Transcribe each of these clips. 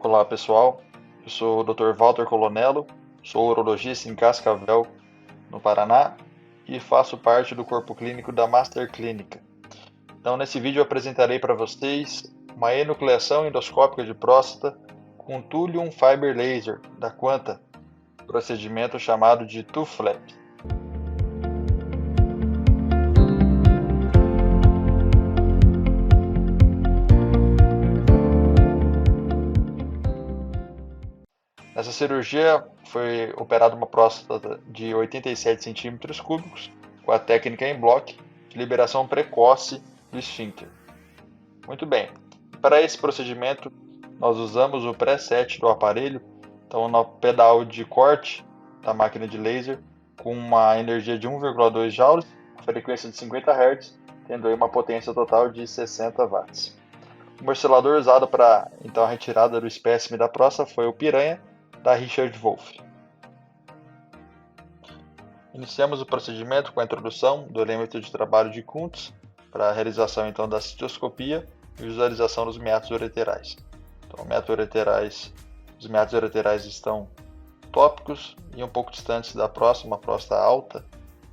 Olá pessoal, eu sou o Dr. Walter Colonello, sou urologista em Cascavel, no Paraná, e faço parte do corpo clínico da Master Clínica. Então nesse vídeo eu apresentarei para vocês uma enucleação endoscópica de próstata com Thulium Fiber Laser da Quanta, procedimento chamado de TUFLAP. Nessa cirurgia foi operada uma próstata de 87 centímetros cúbicos com a técnica em bloco de liberação precoce do esfíncter. Muito bem, para esse procedimento nós usamos o preset do aparelho, então no pedal de corte da máquina de laser com uma energia de 1,2 joules, frequência de 50 Hz, tendo aí uma potência total de 60 watts. O morcelador usado para então a retirada do espécime da próstata foi o Piranha da Richard Wolf. Iniciamos o procedimento com a introdução do elemento de trabalho de Kuntz para a realização então da cistoscopia e visualização dos meatos ureterais. Então, os meatos ureterais estão tópicos e um pouco distantes da próstata, uma próstata alta,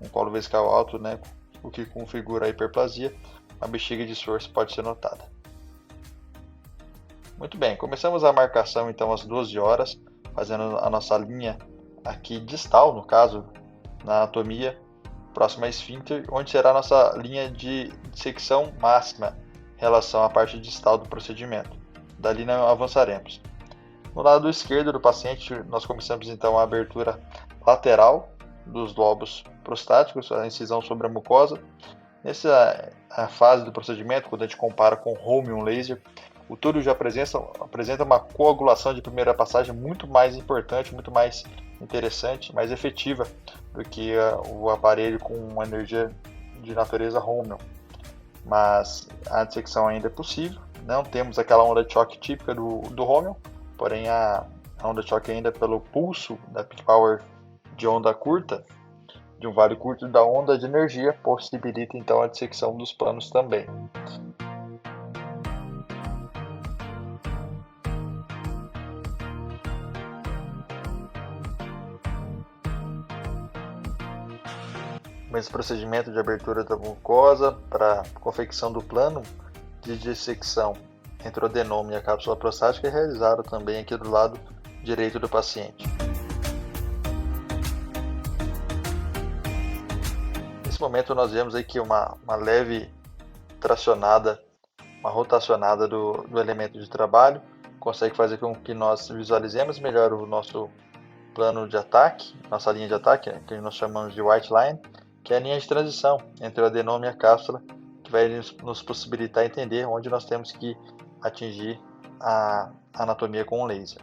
um colo vesical alto, né, o que configura a hiperplasia. A bexiga de esforço pode ser notada. Muito bem, começamos a marcação então às 12 horas, fazendo a nossa linha aqui distal, no caso, na anatomia, próxima a esfíncter, onde será a nossa linha de dissecção máxima em relação à parte distal do procedimento. Dali não avançaremos. No lado esquerdo do paciente, nós começamos então a abertura lateral dos lobos prostáticos, a incisão sobre a mucosa. Nessa fase do procedimento, quando a gente compara com o Holmium Laser, o túlio já apresenta uma coagulação de primeira passagem muito mais importante, muito mais interessante, mais efetiva do que o aparelho com uma energia de natureza Holmium. Mas a dissecção ainda é possível, não temos aquela onda de choque típica do Holmium, porém a onda de choque ainda pelo pulso da peak power de onda curta, de um vale curto da onda de energia, possibilita então a dissecção dos planos também. Esse procedimento de abertura da mucosa para confecção do plano de dissecção entre o adenoma e a cápsula prostática é realizado também aqui do lado direito do paciente. Nesse momento nós vemos aí que uma leve tracionada, uma rotacionada do elemento de trabalho consegue fazer com que nós visualizemos melhor o nosso plano de ataque, nossa linha de ataque, que nós chamamos de white line, que é a linha de transição entre o adenoma e a cápsula, que vai nos possibilitar entender onde nós temos que atingir a anatomia com o laser.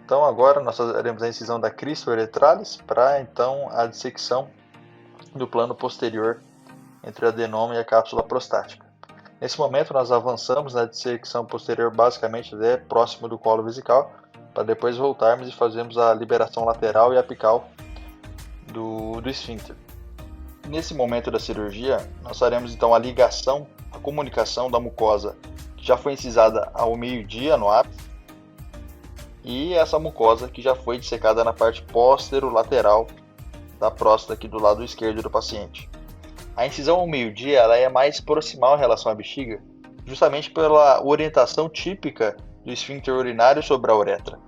Então agora nós faremos a incisão da crista uretralis para então a dissecção do plano posterior entre o adenoma e a cápsula prostática. Nesse momento nós avançamos na dissecção posterior basicamente até próximo do colo vesical, para depois voltarmos e fazermos a liberação lateral e apical do esfíncter. Nesse momento da cirurgia, nós faremos então a ligação, a comunicação da mucosa que já foi incisada ao meio-dia no ápice e essa mucosa que já foi dissecada na parte posterolateral da próstata aqui do lado esquerdo do paciente. A incisão ao meio-dia ela é mais proximal em relação à bexiga, justamente pela orientação típica do esfíncter urinário sobre a uretra,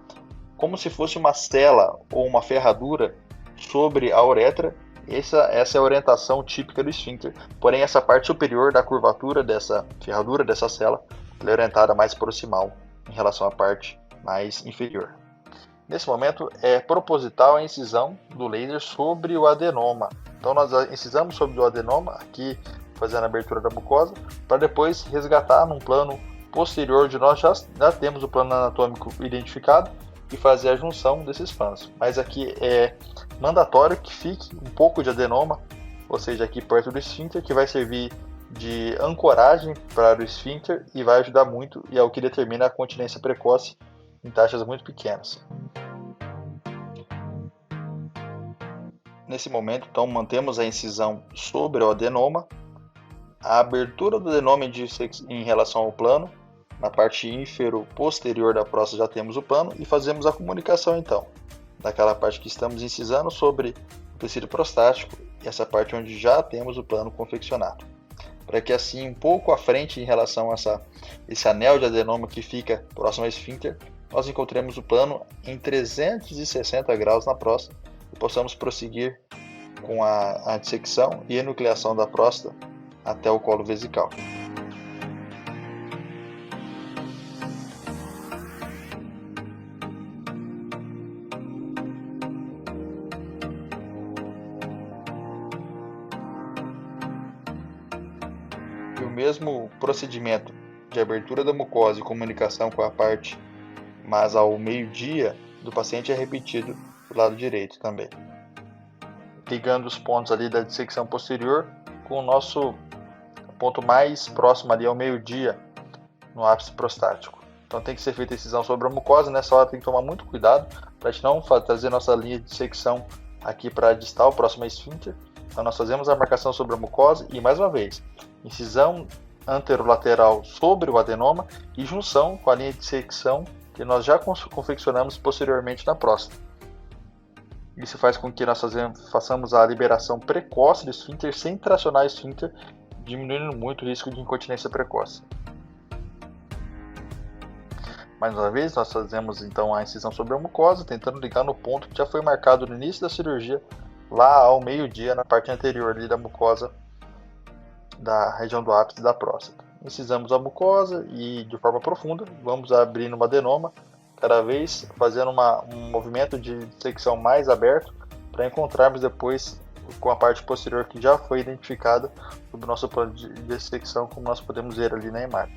como se fosse uma cela ou uma ferradura sobre a uretra. Essa é a orientação típica do esfíncter, porém essa parte superior da curvatura dessa ferradura, dessa cela, ela é orientada mais proximal em relação à parte mais inferior. Nesse momento é proposital a incisão do laser sobre o adenoma. Então nós incisamos sobre o adenoma, aqui fazendo a abertura da mucosa, para depois resgatar num plano posterior onde nós já temos o plano anatômico identificado e fazer a junção desses planos. Mas aqui é mandatório que fique um pouco de adenoma, ou seja, aqui perto do esfíncter, que vai servir de ancoragem para o esfíncter e vai ajudar muito, e é o que determina a continência precoce em taxas muito pequenas. Nesse momento, então, mantemos a incisão sobre o adenoma, a abertura do adenoma em relação ao plano, na parte ínfero-posterior da próstata já temos o pano e fazemos a comunicação então, daquela parte que estamos incisando sobre o tecido prostático e essa parte onde já temos o pano confeccionado. Para que assim, um pouco à frente em relação a esse anel de adenoma que fica próximo ao esfíncter, nós encontremos o pano em 360 graus na próstata e possamos prosseguir com a dissecção e enucleação da próstata até o colo vesical. E o mesmo procedimento de abertura da mucosa e comunicação com a parte mas ao meio-dia do paciente é repetido do lado direito também. Ligando os pontos ali da dissecção posterior com o nosso ponto mais próximo ali ao meio-dia no ápice prostático. Então tem que ser feita a incisão sobre a mucosa, nessa hora tem que tomar muito cuidado para a gente não trazer nossa linha de dissecção aqui para a distal, próximo ao esfíncter. Então nós fazemos a marcação sobre a mucosa e mais uma vez, incisão anterolateral sobre o adenoma e junção com a linha de dissecção que nós já confeccionamos posteriormente na próstata. Isso faz com que nós façamos a liberação precoce do esfíncter sem tracionar o esfíncter, diminuindo muito o risco de incontinência precoce. Mais uma vez, nós fazemos então a incisão sobre a mucosa, tentando ligar no ponto que já foi marcado no início da cirurgia, lá ao meio-dia, na parte anterior ali da mucosa, da região do ápice da próstata. Incisamos a mucosa e de forma profunda, vamos abrindo uma adenoma, cada vez fazendo um movimento de dissecção mais aberto, para encontrarmos depois com a parte posterior que já foi identificada no nosso plano de dissecção, como nós podemos ver ali na imagem.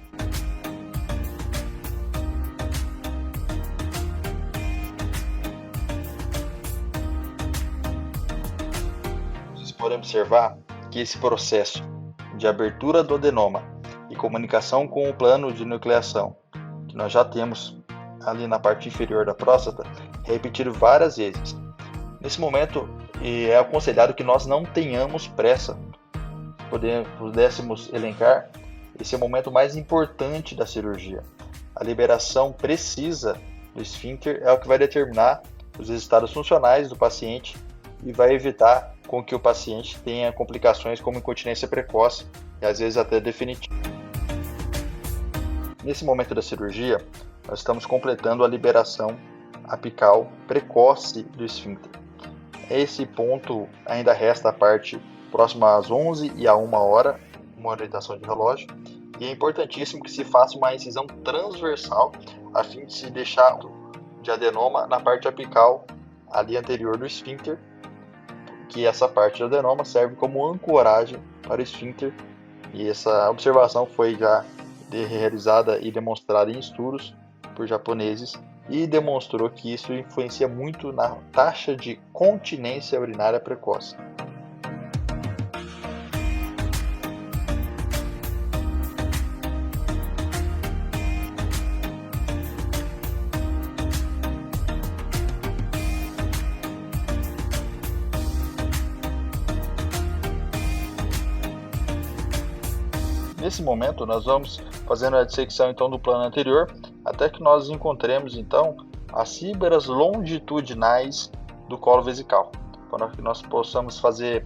Vocês podem observar que esse processo de abertura do adenoma e comunicação com o plano de nucleação, que nós já temos ali na parte inferior da próstata, é repetido várias vezes. Nesse momento, é aconselhado que nós não tenhamos pressa. Pudéssemos elencar, esse é o momento mais importante da cirurgia. A liberação precisa do esfíncter é o que vai determinar os resultados funcionais do paciente e vai evitar com que o paciente tenha complicações como incontinência precoce e às vezes até definitiva. Nesse momento da cirurgia, nós estamos completando a liberação apical precoce do esfíncter. Esse ponto ainda resta a parte próxima às 11 e a 1 hora, uma orientação de relógio, e é importantíssimo que se faça uma incisão transversal a fim de se deixar de adenoma na parte apical ali anterior do esfíncter, que essa parte do adenoma serve como ancoragem para o esfíncter, e essa observação foi já realizada e demonstrada em estudos por japoneses e demonstrou que isso influencia muito na taxa de continência urinária precoce. Nesse momento, nós vamos fazendo a dissecção então do plano anterior, até que nós encontremos então as fibras longitudinais do colo vesical, para que nós possamos fazer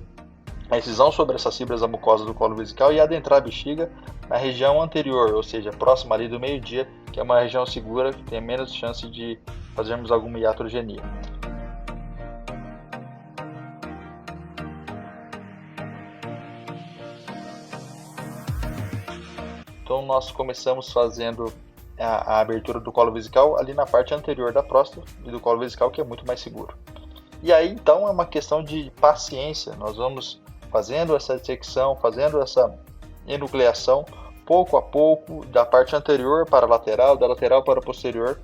a incisão sobre essas fibras da mucosa do colo vesical e adentrar a bexiga na região anterior, ou seja, próxima ali do meio-dia, que é uma região segura, que tem menos chance de fazermos alguma iatrogenia. Então nós começamos fazendo a abertura do colo vesical ali na parte anterior da próstata e do colo vesical, que é muito mais seguro. E aí então é uma questão de paciência, nós vamos fazendo essa dissecção, fazendo essa enucleação pouco a pouco, da parte anterior para a lateral, da lateral para a posterior,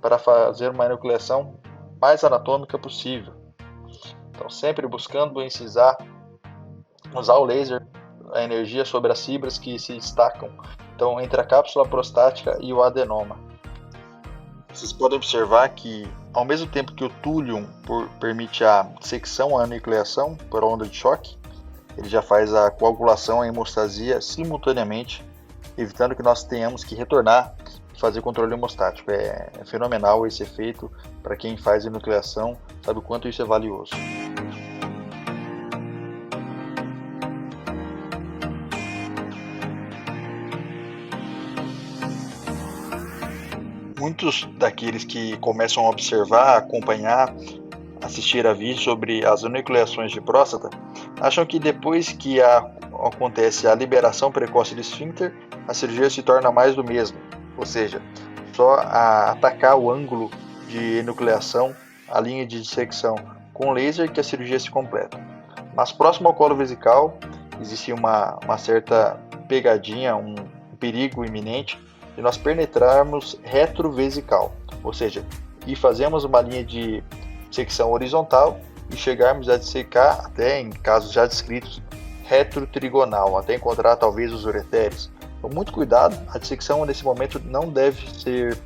para fazer uma enucleação mais anatômica possível. Então sempre buscando usar o laser, a energia sobre as fibras que se destacam então entre a cápsula prostática e o adenoma. Vocês podem observar que ao mesmo tempo que o túlium permite a dissecção, a enucleação por onda de choque, ele já faz a coagulação e a hemostasia simultaneamente, evitando que nós tenhamos que retornar fazer controle hemostático. É fenomenal esse efeito. Para quem faz enucleação, sabe o quanto isso é valioso. Muitos daqueles que começam a observar, acompanhar, assistir a vídeos sobre as enucleações de próstata, acham que depois que acontece a liberação precoce do esfíncter, a cirurgia se torna mais do mesmo, ou seja, só atacar o ângulo de enucleação, a linha de dissecção com laser que a cirurgia se completa. Mas próximo ao colo vesical existe uma certa pegadinha, um perigo iminente de nós penetrarmos retrovesical, ou seja, e fazemos uma linha de secção horizontal e chegarmos a dissecar, até em casos já descritos, retrotrigonal, até encontrar talvez os ureteres. Então, muito cuidado, a dissecção nesse momento não deve ser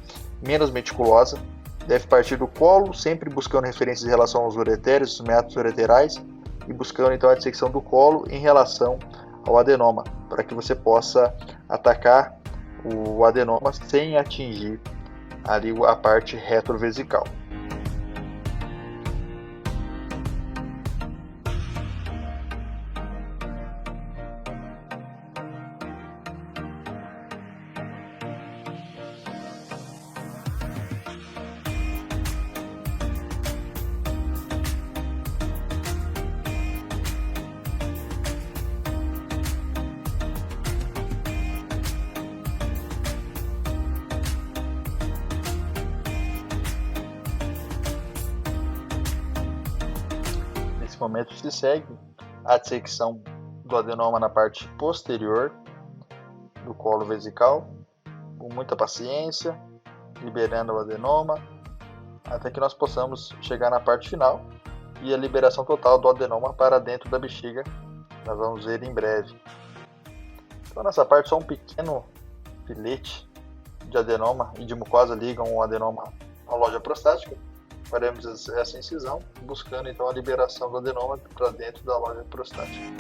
menos meticulosa, deve partir do colo, sempre buscando referências em relação aos ureteres, os meatos ureterais, e buscando então a dissecção do colo em relação ao adenoma, para que você possa atacar o adenoma sem atingir ali a parte retrovesical. Nesse momento se segue a dissecção do adenoma na parte posterior do colo vesical, com muita paciência, liberando o adenoma, até que nós possamos chegar na parte final e a liberação total do adenoma para dentro da bexiga. Nós vamos ver em breve. Então nessa parte só um pequeno filete de adenoma e de mucosa ligam o adenoma à loja prostática. Faremos essa incisão, buscando então a liberação do adenoma para dentro da loja prostática.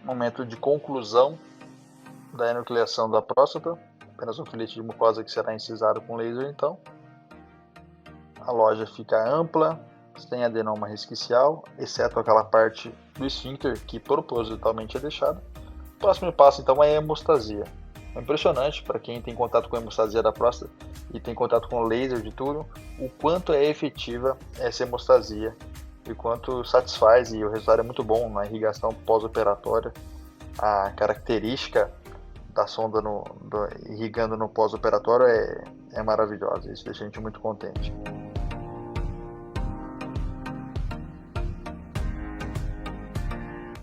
Momento de conclusão da enucleação da próstata, apenas um filete de mucosa que será incisado com laser então. A loja fica ampla, sem adenoma resquicial, exceto aquela parte do esfíncter que propositalmente é deixada. O próximo passo então é a hemostasia. É impressionante para quem tem contato com a hemostasia da próstata e tem contato com laser de Túrium, o quanto é efetiva essa hemostasia e quanto satisfaz, e o resultado é muito bom na irrigação pós-operatória. A característica da sonda irrigando no pós-operatório é maravilhosa, isso deixa a gente muito contente.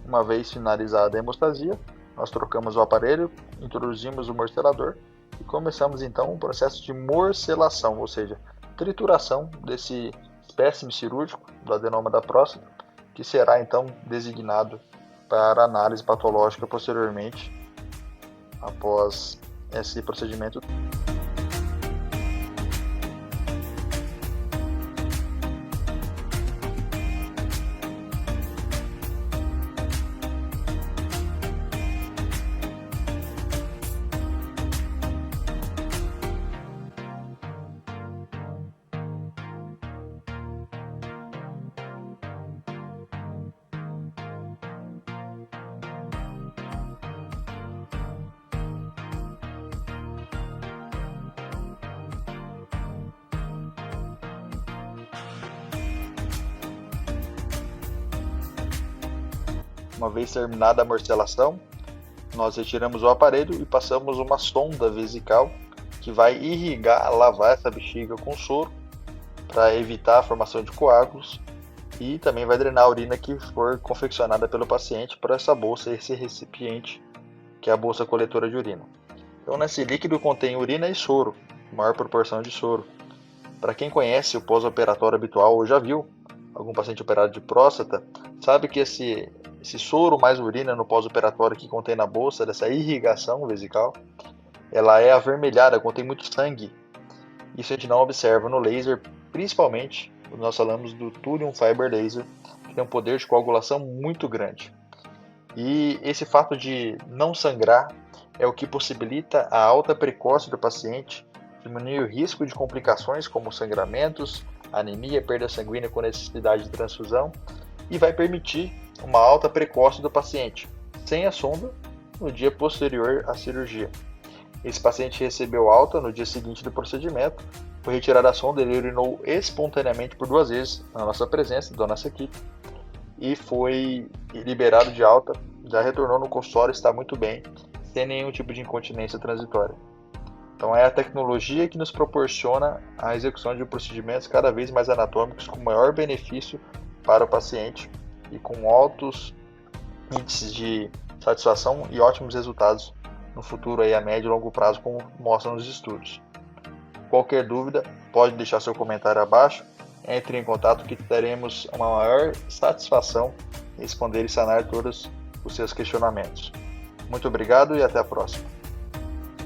Uma vez finalizada a hemostasia, nós trocamos o aparelho, introduzimos o morcelador e começamos então um processo de morcelação, ou seja, trituração desse espécime cirúrgico do adenoma da próstata, que será então designado para análise patológica posteriormente, após esse procedimento. Uma vez terminada a morcelação, nós retiramos o aparelho e passamos uma sonda vesical que vai irrigar, lavar essa bexiga com soro para evitar a formação de coágulos e também vai drenar a urina que for confeccionada pelo paciente para essa bolsa, esse recipiente que é a bolsa coletora de urina. Então nesse líquido contém urina e soro, maior proporção de soro. Para quem conhece o pós-operatório habitual ou já viu algum paciente operado de próstata, sabe que esse soro mais urina no pós-operatório que contém na bolsa, dessa irrigação vesical, ela é avermelhada, contém muito sangue. Isso a gente não observa no laser, principalmente quando nós falamos do Thulium Fiber Laser, que tem um poder de coagulação muito grande. E esse fato de não sangrar é o que possibilita a alta precoce do paciente, diminuir o risco de complicações como sangramentos, anemia, perda sanguínea com necessidade de transfusão, e vai permitir uma alta precoce do paciente, sem a sonda, no dia posterior à cirurgia. Esse paciente recebeu alta no dia seguinte do procedimento, foi retirada a sonda, ele urinou espontaneamente por 2 vezes na nossa presença, da nossa equipe, e foi liberado de alta, já retornou no consultório, está muito bem, sem nenhum tipo de incontinência transitória. Então é a tecnologia que nos proporciona a execução de procedimentos cada vez mais anatômicos com maior benefício para o paciente e com altos índices de satisfação e ótimos resultados no futuro aí a médio e longo prazo, como mostram os estudos. Qualquer dúvida, pode deixar seu comentário abaixo, entre em contato que teremos uma maior satisfação em responder e sanar todos os seus questionamentos. Muito obrigado e até a próxima.